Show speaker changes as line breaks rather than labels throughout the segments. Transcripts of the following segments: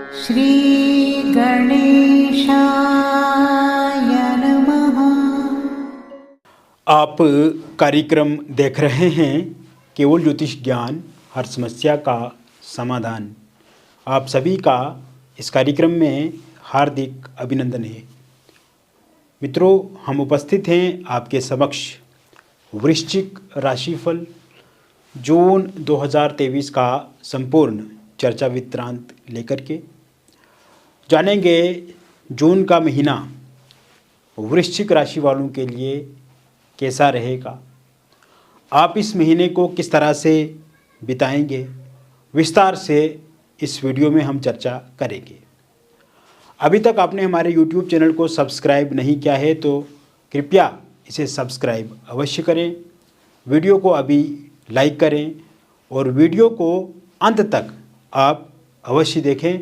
श्री गणेशाय नमः।
आप कार्यक्रम देख रहे हैं केवल ज्योतिष ज्ञान, हर समस्या का समाधान। आप सभी का इस कार्यक्रम में हार्दिक अभिनंदन है। मित्रों, हम उपस्थित हैं आपके समक्ष वृश्चिक राशिफल जून 2023 का संपूर्ण चर्चा वृत्तांत लेकर के जानेंगे जून का महीना वृश्चिक राशि वालों के लिए कैसा रहेगा, आप इस महीने को किस तरह से बिताएंगे, विस्तार से इस वीडियो में हम चर्चा करेंगे। अभी तक आपने हमारे YouTube चैनल को सब्सक्राइब नहीं किया है तो कृपया इसे सब्सक्राइब अवश्य करें, वीडियो को अभी लाइक करें और वीडियो को अंत तक आप अवश्य देखें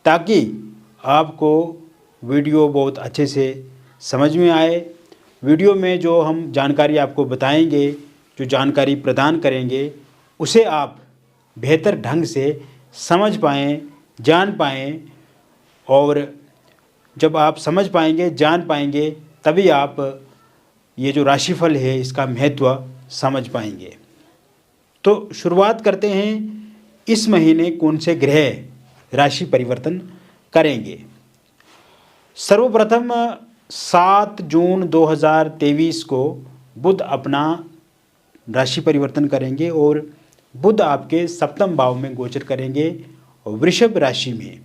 ताकि आपको वीडियो बहुत अच्छे से समझ में आए। वीडियो में जो हम जानकारी आपको बताएंगे, जो जानकारी प्रदान करेंगे, उसे आप बेहतर ढंग से समझ पाएँ, जान पाएँ। और जब आप समझ पाएंगे, जान पाएंगे, तभी आप ये जो राशिफल है इसका महत्व समझ पाएंगे। तो शुरुआत करते हैं, इस महीने कौन से ग्रह राशि परिवर्तन करेंगे। सर्वप्रथम 7 जून 2023 को बुध अपना राशि परिवर्तन करेंगे और बुध आपके सप्तम भाव में गोचर करेंगे वृषभ राशि में।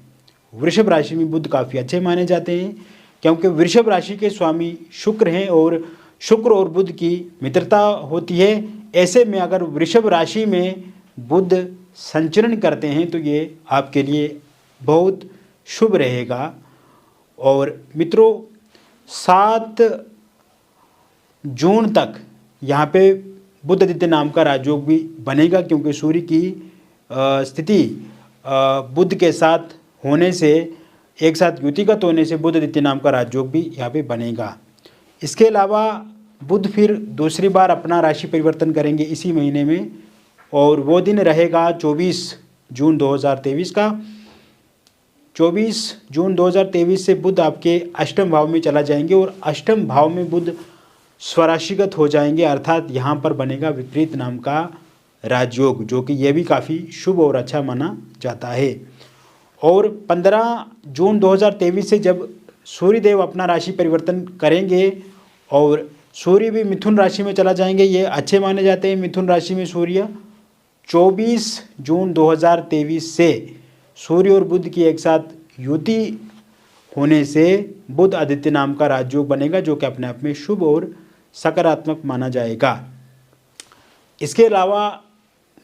वृषभ राशि में बुध काफ़ी अच्छे माने जाते हैं क्योंकि वृषभ राशि के स्वामी शुक्र हैं और शुक्र और बुध की मित्रता होती है। ऐसे में अगर वृषभ राशि में बुध संचरण करते हैं तो ये आपके लिए बहुत शुभ रहेगा। और मित्रों, 7 जून तक यहाँ पे बुध आदित्य नाम का राजयोग भी बनेगा क्योंकि सूर्य की स्थिति बुध के साथ होने से, एक साथ युतिगत होने से बुध आदित्य नाम का राजयोग भी यहाँ पे बनेगा। इसके अलावा बुध फिर दूसरी बार अपना राशि परिवर्तन करेंगे इसी महीने में और वो दिन रहेगा 24 जून 2023 का। 24 जून 2023 से बुध आपके अष्टम भाव में चला जाएंगे और अष्टम भाव में बुध स्वराशिगत हो जाएंगे, अर्थात यहाँ पर बनेगा विपरीत नाम का राजयोग, जो कि यह भी काफ़ी शुभ और अच्छा माना जाता है। और 15 जून 2023 से जब सूर्यदेव अपना राशि परिवर्तन करेंगे और सूर्य भी मिथुन राशि में चला जाएंगे, ये अच्छे माने जाते हैं मिथुन राशि में सूर्य। 24 जून 2023 से सूर्य और बुध की एक साथ युति होने से बुध आदित्य नाम का राजयोग बनेगा, जो कि अपने आप में शुभ और सकारात्मक माना जाएगा। इसके अलावा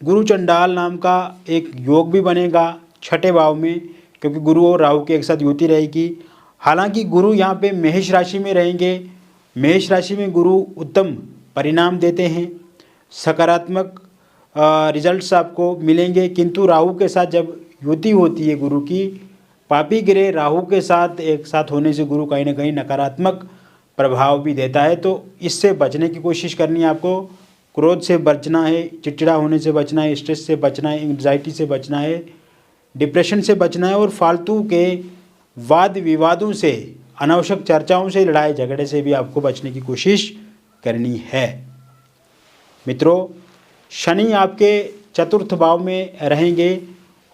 गुरु चंडाल नाम का एक योग भी बनेगा 6ठे भाव में, क्योंकि गुरु और राहु की एक साथ युति रहेगी। हालांकि गुरु यहाँ पे मेष राशि में रहेंगे। मेष राशि में गुरु उत्तम परिणाम देते हैं, सकारात्मक रिजल्ट्स आपको मिलेंगे, किंतु राहु के साथ जब युति होती है गुरु की, पापी ग्रह राहु के साथ एक साथ होने से गुरु कहीं ना कहीं नकारात्मक प्रभाव भी देता है। तो इससे बचने की कोशिश करनी है आपको। क्रोध से बचना है, चिड़चिड़ा होने से बचना है, स्ट्रेस से बचना है, एंग्जाइटी से बचना है, डिप्रेशन से बचना है और फालतू के वाद विवादों से, अनावश्यक चर्चाओं से, लड़ाई झगड़े से भी आपको बचने की कोशिश करनी है। मित्रों, शनि आपके चतुर्थ भाव में रहेंगे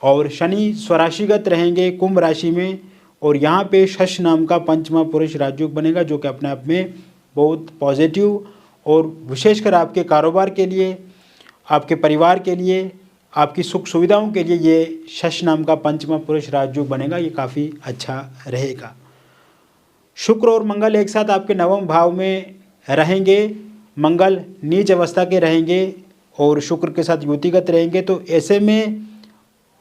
और शनि स्वराशिगत रहेंगे कुंभ राशि में और यहाँ पे शश नाम का पंचमा पुरुष राजयोग बनेगा, जो कि अपने आप में बहुत पॉजिटिव और विशेषकर आपके कारोबार के लिए, आपके परिवार के लिए, आपकी सुख सुविधाओं के लिए ये शश नाम का पंचमा पुरुष राजयोग बनेगा, ये काफ़ी अच्छा रहेगा। शुक्र और मंगल एक साथ आपके नवम भाव में रहेंगे। मंगल नीच अवस्था के रहेंगे और शुक्र के साथ युतिगत रहेंगे, तो ऐसे में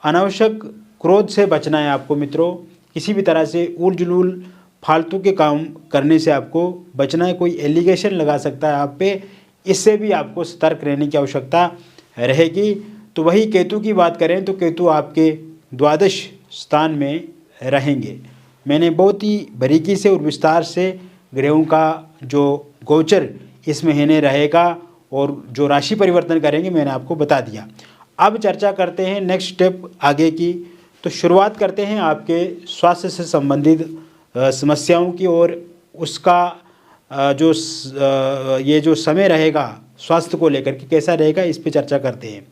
अनावश्यक क्रोध से बचना है आपको मित्रों। किसी भी तरह से उल जुलूल फालतू के काम करने से आपको बचना है। कोई एलिगेशन लगा सकता है आप पे, इससे भी आपको सतर्क रहने की आवश्यकता रहेगी। तो वही केतु की बात करें तो केतु आपके द्वादश स्थान में रहेंगे। मैंने बहुत ही बारीकी से और विस्तार से ग्रहों का जो गोचर इस महीने रहेगा और जो राशि परिवर्तन करेंगे मैंने आपको बता दिया। अब चर्चा करते हैं नेक्स्ट स्टेप आगे की। तो शुरुआत करते हैं आपके स्वास्थ्य से संबंधित समस्याओं की, और उसका ये जो समय रहेगा स्वास्थ्य को लेकर के कैसा रहेगा, इस पे चर्चा करते हैं।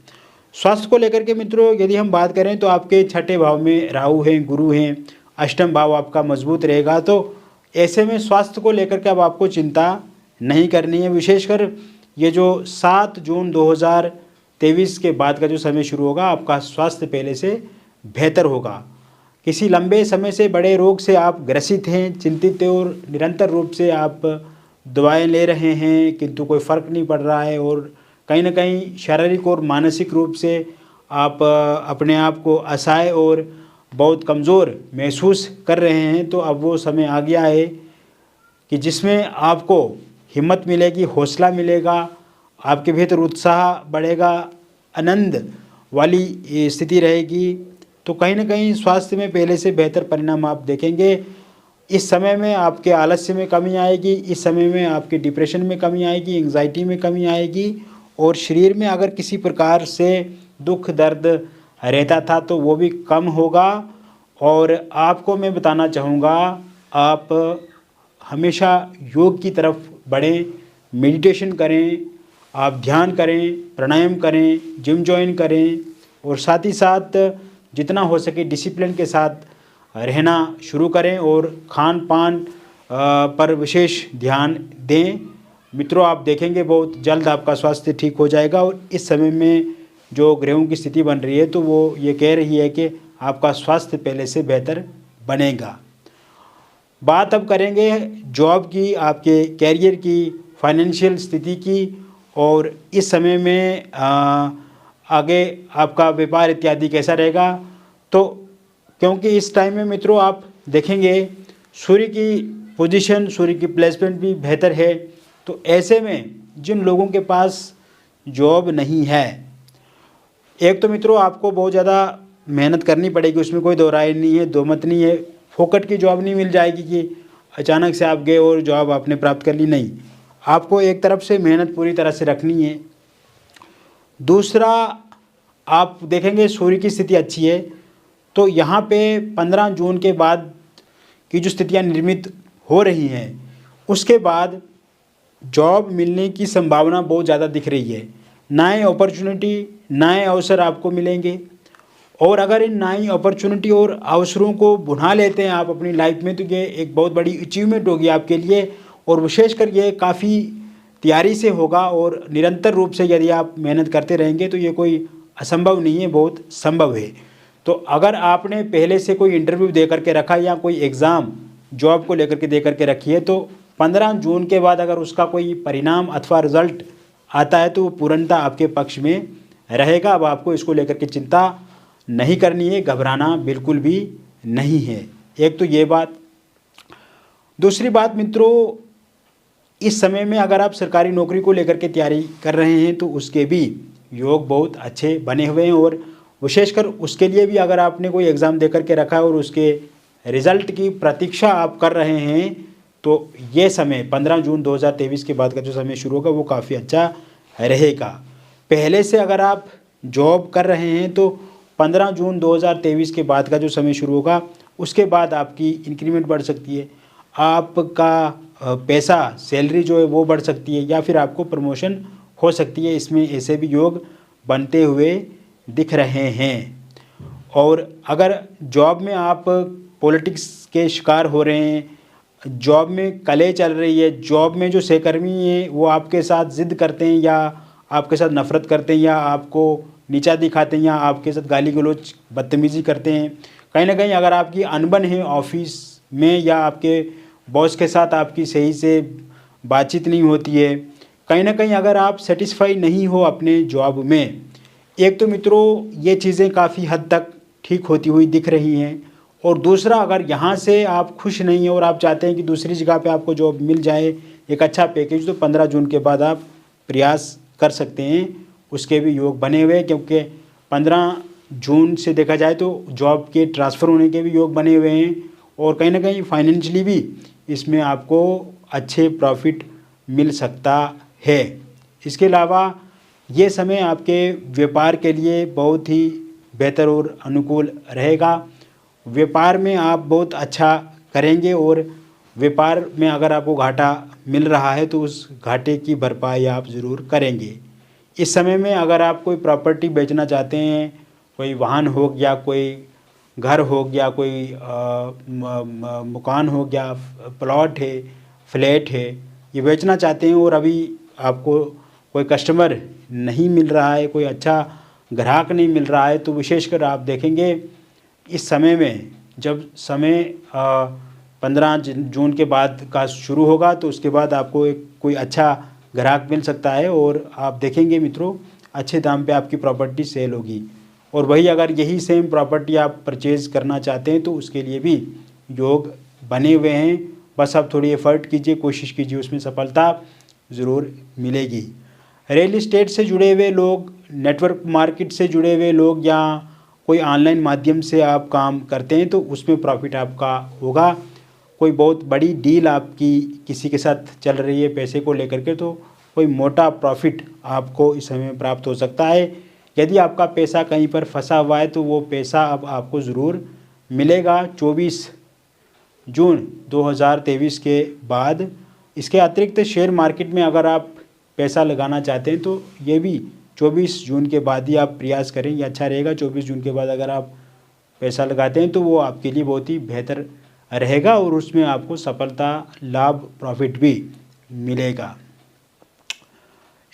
स्वास्थ्य को लेकर के मित्रों यदि हम बात करें तो आपके छठे भाव में राहु हैं, गुरु हैं, अष्टम भाव आपका मजबूत रहेगा। तो ऐसे में स्वास्थ्य को लेकर के अब आपको चिंता नहीं करनी है। विशेषकर ये जो 7 जून 2023 के बाद का जो समय शुरू होगा, आपका स्वास्थ्य पहले से बेहतर होगा। किसी लंबे समय से बड़े रोग से आप ग्रसित हैं, चिंतित हैं और निरंतर रूप से आप दवाएं ले रहे हैं किंतु कोई फ़र्क नहीं पड़ रहा है, और कहीं ना कहीं शारीरिक और मानसिक रूप से आप अपने आप को असहाय और बहुत कमज़ोर महसूस कर रहे हैं, तो अब वो समय आ गया है कि जिसमें आपको हिम्मत मिलेगी, हौसला मिलेगा, आपके भीतर उत्साह बढ़ेगा, आनंद वाली स्थिति रहेगी। तो कहीं ना कहीं स्वास्थ्य में पहले से बेहतर परिणाम आप देखेंगे। इस समय में आपके आलस्य में कमी आएगी, इस समय में आपके डिप्रेशन में कमी आएगी, एंग्जाइटी में कमी आएगी, और शरीर में अगर किसी प्रकार से दुख दर्द रहता था तो वो भी कम होगा। और आपको मैं बताना चाहूँगा, आप हमेशा योग की तरफ बढ़ें, मेडिटेशन करें, आप ध्यान करें, प्राणायाम करें, जिम जॉइन करें, और साथ ही साथ जितना हो सके डिसिप्लिन के साथ रहना शुरू करें और खान पान पर विशेष ध्यान दें। मित्रों, आप देखेंगे बहुत जल्द आपका स्वास्थ्य ठीक हो जाएगा। और इस समय में जो ग्रहों की स्थिति बन रही है तो वो ये कह रही है कि आपका स्वास्थ्य पहले से बेहतर बनेगा। बात अब करेंगे जॉब की, आपके कैरियर की, फाइनेंशियल स्थिति की, और इस समय में आगे आपका व्यापार इत्यादि कैसा रहेगा। तो क्योंकि इस टाइम में मित्रों आप देखेंगे सूर्य की पोजीशन, सूर्य की प्लेसमेंट भी बेहतर है। तो ऐसे में जिन लोगों के पास जॉब नहीं है, एक तो मित्रों आपको बहुत ज़्यादा मेहनत करनी पड़ेगी, उसमें कोई दो राय नहीं है, दो मत नहीं है। फोकट की जॉब नहीं मिल जाएगी कि अचानक से आप गए और जॉब आपने प्राप्त कर ली, नहीं। आपको एक तरफ से मेहनत पूरी तरह से रखनी है। दूसरा, आप देखेंगे सूर्य की स्थिति अच्छी है, तो यहाँ पे 15 जून के बाद की जो स्थितियाँ निर्मित हो रही हैं, उसके बाद जॉब मिलने की संभावना बहुत ज़्यादा दिख रही है। नए अपॉर्चुनिटी, नए अवसर आपको मिलेंगे, और अगर इन नई अपॉर्चुनिटी और अवसरों को भुना लेते हैं आप अपनी लाइफ में, तो ये एक बहुत बड़ी अचीवमेंट होगी आपके लिए। और विशेषकर ये काफ़ी तैयारी से होगा, और निरंतर रूप से यदि आप मेहनत करते रहेंगे तो ये कोई असंभव नहीं है, बहुत संभव है। तो अगर आपने पहले से कोई इंटरव्यू दे करके रखा या कोई एग्ज़ाम जॉब को लेकर के दे करके रखी है, तो 15 जून के बाद अगर उसका कोई परिणाम अथवा रिजल्ट आता है तो वो पूर्णतः आपके पक्ष में रहेगा। अब आपको इसको लेकर के चिंता नहीं करनी है, घबराना बिल्कुल भी नहीं है। एक तो ये बात। दूसरी बात मित्रों, इस समय में अगर आप सरकारी नौकरी को लेकर के तैयारी कर रहे हैं तो उसके भी योग बहुत अच्छे बने हुए हैं, और विशेषकर उसके लिए भी अगर आपने कोई एग्ज़ाम दे करके रखा है और उसके रिज़ल्ट की प्रतीक्षा आप कर रहे हैं, तो ये समय 15 जून 2023 के बाद का जो समय शुरू होगा वो काफ़ी अच्छा रहेगा। पहले से अगर आप जॉब कर रहे हैं तो 15 जून 2023 के बाद का जो समय शुरू होगा उसके बाद आपकी इंक्रीमेंट बढ़ सकती है, आपका पैसा, सैलरी जो है वो बढ़ सकती है, या फिर आपको प्रमोशन हो सकती है। इसमें ऐसे भी योग बनते हुए दिख रहे हैं। और अगर जॉब में आप पॉलिटिक्स के शिकार हो रहे हैं, जॉब में कलह चल रही है, जॉब में जो सहकर्मी हैं वो आपके साथ ज़िद करते हैं या आपके साथ नफ़रत करते हैं या आपको नीचा दिखाते हैं या आपके साथ गाली गलौज बदतमीज़ी करते हैं, कहीं ना कहीं अगर आपकी अनबन है ऑफिस में या आपके बॉस के साथ आपकी सही से बातचीत नहीं होती है, कहीं ना कहीं अगर आप सेटिस्फाई नहीं हो अपने जॉब में, एक तो मित्रों ये चीज़ें काफ़ी हद तक ठीक होती हुई दिख रही हैं। और दूसरा, अगर यहाँ से आप खुश नहीं हैं और आप चाहते हैं कि दूसरी जगह पे आपको जॉब मिल जाए, एक अच्छा पैकेज, तो 15 जून के बाद आप प्रयास कर सकते हैं। उसके भी योग बने हुए हैं, क्योंकि 15 जून से देखा जाए तो जॉब के ट्रांसफ़र होने के भी योग बने हुए हैं, और कहीं ना कहीं फाइनेंशियली भी इसमें आपको अच्छे प्रॉफिट मिल सकता है। इसके अलावा ये समय आपके व्यापार के लिए बहुत ही बेहतर और अनुकूल रहेगा। व्यापार में आप बहुत अच्छा करेंगे और व्यापार में अगर आपको घाटा मिल रहा है तो उस घाटे की भरपाई आप ज़रूर करेंगे। इस समय में अगर आप कोई प्रॉपर्टी बेचना चाहते हैं, कोई वाहन हो गया, कोई घर हो गया, कोई मकान हो गया, प्लॉट है, फ्लैट है, ये बेचना चाहते हैं और अभी आपको कोई कस्टमर नहीं मिल रहा है, कोई अच्छा ग्राहक नहीं मिल रहा है, तो विशेषकर आप देखेंगे इस समय में जब समय 15 जून के बाद का शुरू होगा तो उसके बाद आपको एक कोई अच्छा ग्राहक मिल सकता है और आप देखेंगे मित्रों अच्छे दाम पे आपकी प्रॉपर्टी सेल होगी। और वही अगर यही सेम प्रॉपर्टी आप परचेज करना चाहते हैं तो उसके लिए भी योग बने हुए हैं। बस आप थोड़ी एफर्ट कीजिए, कोशिश कीजिए, उसमें सफलता ज़रूर मिलेगी। रियल इस्टेट से जुड़े हुए लोग, नेटवर्क मार्केट से जुड़े हुए लोग या कोई ऑनलाइन माध्यम से आप काम करते हैं तो उसमें प्रॉफिट आपका होगा। कोई बहुत बड़ी डील आपकी किसी के साथ चल रही है पैसे को लेकर के तो कोई मोटा प्रॉफिट आपको इस समय में प्राप्त हो सकता है। यदि आपका पैसा कहीं पर फंसा हुआ है तो वो पैसा अब आपको ज़रूर मिलेगा 24 जून 2023 के बाद। इसके अतिरिक्त शेयर मार्केट में अगर आप पैसा लगाना चाहते हैं तो ये भी 24 जून के बाद ही आप प्रयास करें, ये अच्छा रहेगा। 24 जून के बाद अगर आप पैसा लगाते हैं तो वो आपके लिए बहुत ही बेहतर रहेगा और उसमें आपको सफलता, लाभ, प्रॉफिट भी मिलेगा।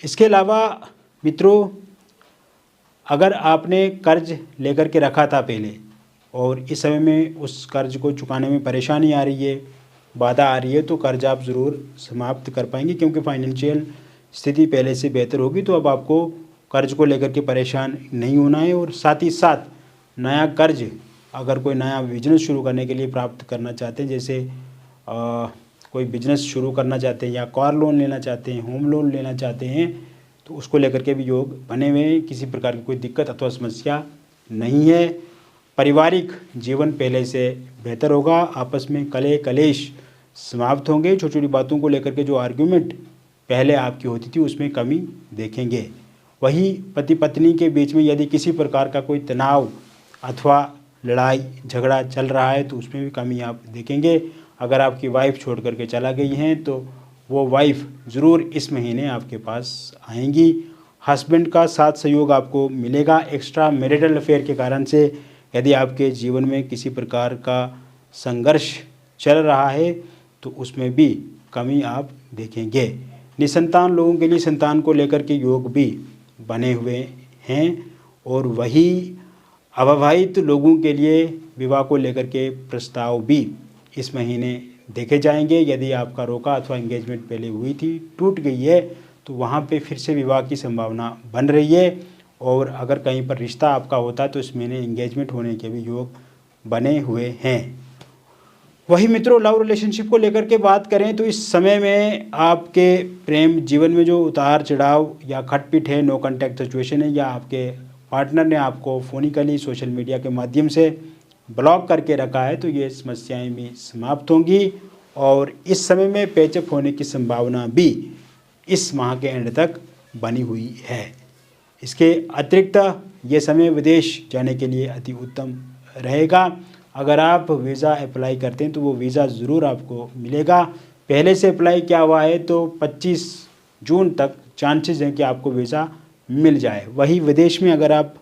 इसके अलावा मित्रों अगर आपने कर्ज लेकर के रखा था पहले और इस समय में उस कर्ज को चुकाने में परेशानी आ रही है, बाधा आ रही है, तो कर्ज आप ज़रूर समाप्त कर पाएंगे क्योंकि फाइनेंशियल स्थिति पहले से बेहतर होगी। तो अब आपको कर्ज को लेकर के परेशान नहीं होना है और साथ ही साथ नया कर्ज अगर कोई नया बिजनेस शुरू करने के लिए प्राप्त करना चाहते हैं, जैसे कोई बिजनेस शुरू करना चाहते हैं या कार लोन लेना चाहते हैं, होम लोन लेना चाहते हैं, तो उसको लेकर के भी योग बने हुए हैं। किसी प्रकार की कोई दिक्कत अथवा समस्या नहीं है। पारिवारिक जीवन पहले से बेहतर होगा। आपस में कलह कलेश समाप्त होंगे। छोटी छोटी बातों को लेकर के जो आर्ग्यूमेंट पहले आपकी होती थी उसमें कमी देखेंगे। वही पति पत्नी के बीच में यदि किसी प्रकार का कोई तनाव अथवा लड़ाई झगड़ा चल रहा है तो उसमें भी कमी आप देखेंगे। अगर आपकी वाइफ छोड़ करके चला गई हैं तो वो वाइफ ज़रूर इस महीने आपके पास आएंगी। हस्बैंड का साथ सहयोग आपको मिलेगा। एक्स्ट्रा मैरिटल अफेयर के कारण से यदि आपके जीवन में किसी प्रकार का संघर्ष चल रहा है तो उसमें भी कमी आप देखेंगे। निसंतान लोगों के लिए संतान को लेकर के योग भी बने हुए हैं और वही अविवाहित लोगों के लिए विवाह को लेकर के प्रस्ताव भी इस महीने देखे जाएंगे। यदि आपका रोका अथवा एंगेजमेंट पहले हुई थी टूट गई है तो वहाँ पे फिर से विवाह की संभावना बन रही है। और अगर कहीं पर रिश्ता आपका होता है तो इस महीने एंगेजमेंट होने के भी योग बने हुए हैं। वही मित्रों लव रिलेशनशिप को लेकर के बात करें तो इस समय में आपके प्रेम जीवन में जो उतार चढ़ाव या खटपिट है, नो कॉन्टैक्ट सिचुएशन है, या आपके पार्टनर ने आपको फोनिकली सोशल मीडिया के माध्यम से ब्लॉक करके रखा है तो ये समस्याएं भी समाप्त होंगी और इस समय में पैचअप होने की संभावना भी इस माह के एंड तक बनी हुई है। इसके अतिरिक्त ये समय विदेश जाने के लिए अति उत्तम रहेगा। अगर आप वीज़ा अप्लाई करते हैं तो वो वीज़ा ज़रूर आपको मिलेगा। पहले से अप्लाई किया हुआ है तो 25 जून तक चांसेस हैं कि आपको वीज़ा मिल जाए। वही विदेश में अगर आप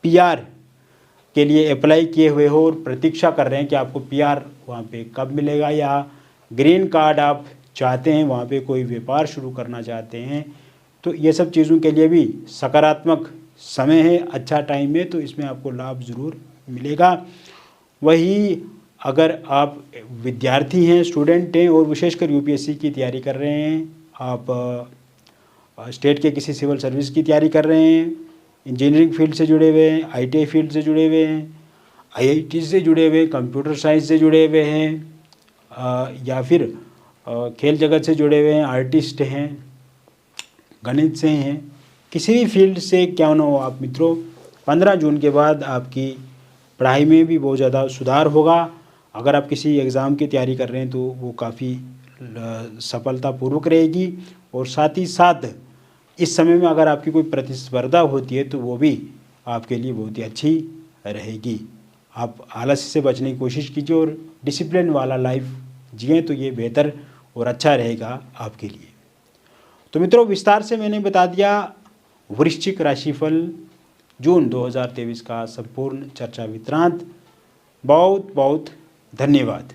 पीआर के लिए अप्लाई किए हुए हो और प्रतीक्षा कर रहे हैं कि आपको पीआर वहाँ पे कब मिलेगा, या ग्रीन कार्ड आप चाहते हैं, वहाँ पे कोई व्यापार शुरू करना चाहते हैं, तो ये सब चीज़ों के लिए भी सकारात्मक समय है, अच्छा टाइम है, तो इसमें आपको लाभ ज़रूर मिलेगा। वही अगर आप विद्यार्थी हैं, स्टूडेंट हैं और विशेषकर यूपीएससी की तैयारी कर रहे हैं, आप स्टेट के किसी सिविल सर्विस की तैयारी कर रहे हैं, इंजीनियरिंग फील्ड से जुड़े हुए हैं, आईटीआई फील्ड से जुड़े हुए हैं, आईआईटी से जुड़े हुए, कंप्यूटर साइंस से जुड़े हुए हैं, या फिर खेल जगत से जुड़े हुए हैं, आर्टिस्ट हैं, गणित से हैं, किसी भी फील्ड से क्यों ना हो आप मित्रों, 15 जून के बाद आपकी पढ़ाई में भी बहुत ज़्यादा सुधार होगा। अगर आप किसी एग्ज़ाम की तैयारी कर रहे हैं तो वो काफ़ी सफलतापूर्वक रहेगी। और साथ ही साथ इस समय में अगर आपकी कोई प्रतिस्पर्धा होती है तो वो भी आपके लिए बहुत ही अच्छी रहेगी। आप आलस्य से बचने की कोशिश कीजिए और डिसिप्लिन वाला लाइफ जिए तो ये बेहतर और अच्छा रहेगा आपके लिए। तो मित्रों, विस्तार से मैंने बता दिया वृश्चिक राशिफल जून 2023 का संपूर्ण चर्चा वृत्तांत। बहुत बहुत धन्यवाद।